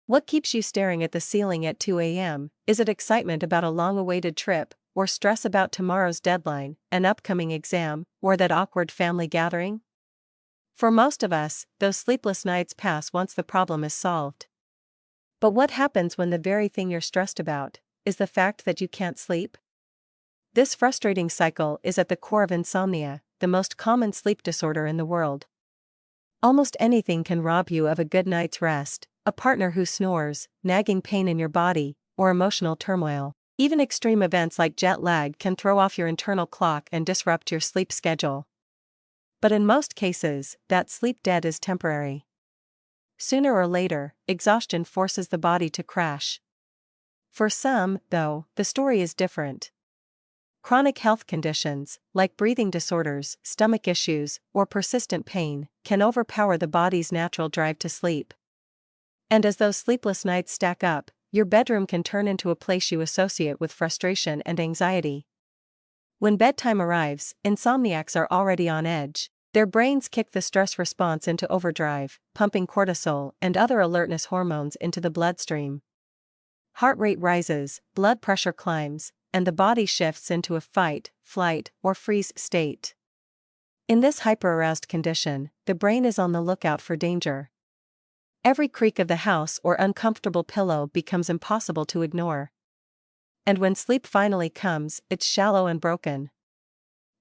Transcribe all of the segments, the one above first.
What keeps you staring at the ceiling at 2 a.m.? Is it excitement about a long-awaited trip, or stress about tomorrow's deadline, an upcoming exam, or that awkward family gathering? For most of us, those sleepless nights pass once the problem is solved. But what happens when the very thing you're stressed about is the fact that you can't sleep? This frustrating cycle is at the core of insomnia, the most common sleep disorder in the world. Almost anything can rob you of a good night's rest: a partner who snores, nagging pain in your body, or emotional turmoil. Even extreme events like jet lag can throw off your internal clock and disrupt your sleep schedule. But in most cases, that sleep debt is temporary. Sooner or later, exhaustion forces the body to crash. For some, though, the story is different. Chronic health conditions, like breathing disorders, stomach issues, or persistent pain, can overpower the body's natural drive to sleep. And as those sleepless nights stack up, your bedroom can turn into a place you associate with frustration and anxiety. When bedtime arrives, insomniacs are already on edge. Their brains kick the stress response into overdrive, pumping cortisol and other alertness hormones into the bloodstream. Heart rate rises, blood pressure climbs, and the body shifts into a fight, flight, or freeze state. In this hyper-aroused condition, the brain is on the lookout for danger. Every creak of the house or uncomfortable pillow becomes impossible to ignore. And when sleep finally comes, it's shallow and broken.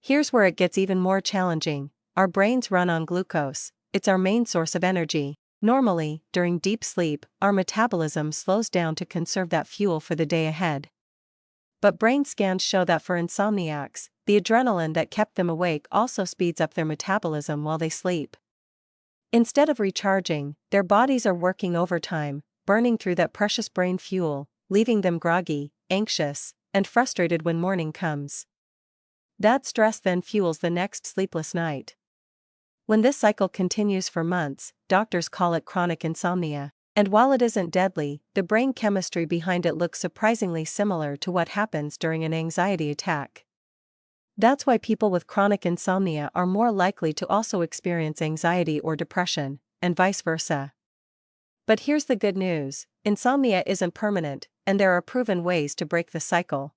Here's where it gets even more challenging. Our brains run on glucose. It's our main source of energy. Normally, during deep sleep, our metabolism slows down to conserve that fuel for the day ahead. But brain scans show that for insomniacs, the adrenaline that kept them awake also speeds up their metabolism while they sleep. Instead of recharging, their bodies are working overtime, burning through that precious brain fuel, leaving them groggy, anxious, and frustrated when morning comes. That stress then fuels the next sleepless night. When this cycle continues for months, doctors call it chronic insomnia. And while it isn't deadly, the brain chemistry behind it looks surprisingly similar to what happens during an anxiety attack. That's why people with chronic insomnia are more likely to also experience anxiety or depression, and vice versa. But here's the good news: insomnia isn't permanent, and there are proven ways to break the cycle.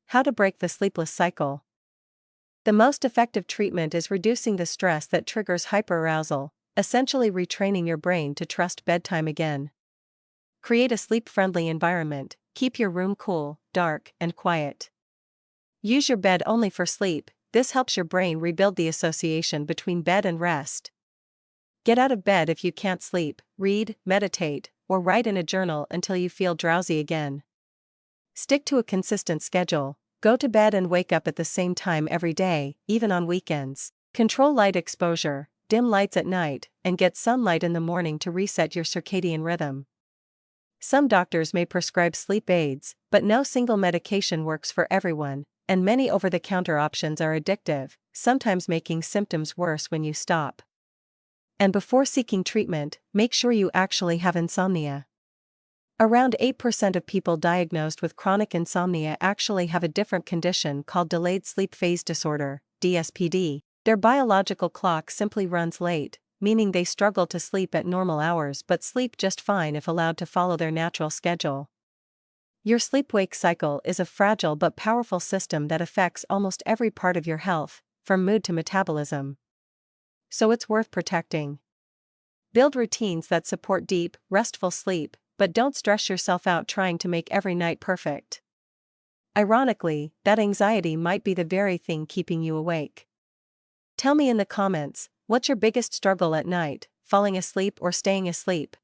How to break the sleepless cycle? The most effective treatment is reducing the stress that triggers hyperarousal, essentially retraining your brain to trust bedtime again. Create a sleep-friendly environment. Keep your room cool, dark, and quiet. Use your bed only for sleep. This helps your brain rebuild the association between bed and rest. Get out of bed if you can't sleep. Read, meditate, or write in a journal until you feel drowsy again. Stick to a consistent schedule. Go to bed and wake up at the same time every day, even on weekends. Control light exposure. Dim lights at night, and get sunlight in the morning to reset your circadian rhythm. Some doctors may prescribe sleep aids, but no single medication works for everyone, and many over-the-counter options are addictive, sometimes making symptoms worse when you stop. And before seeking treatment, make sure you actually have insomnia. Around 8% of people diagnosed with chronic insomnia actually have a different condition called delayed sleep phase disorder, DSPD. Their biological clock simply runs late, meaning they struggle to sleep at normal hours but sleep just fine if allowed to follow their natural schedule. Your sleep-wake cycle is a fragile but powerful system that affects almost every part of your health, from mood to metabolism. So it's worth protecting. Build routines that support deep, restful sleep, but don't stress yourself out trying to make every night perfect. Ironically, that anxiety might be the very thing keeping you awake. Tell me in the comments, what's your biggest struggle at night, falling asleep or staying asleep?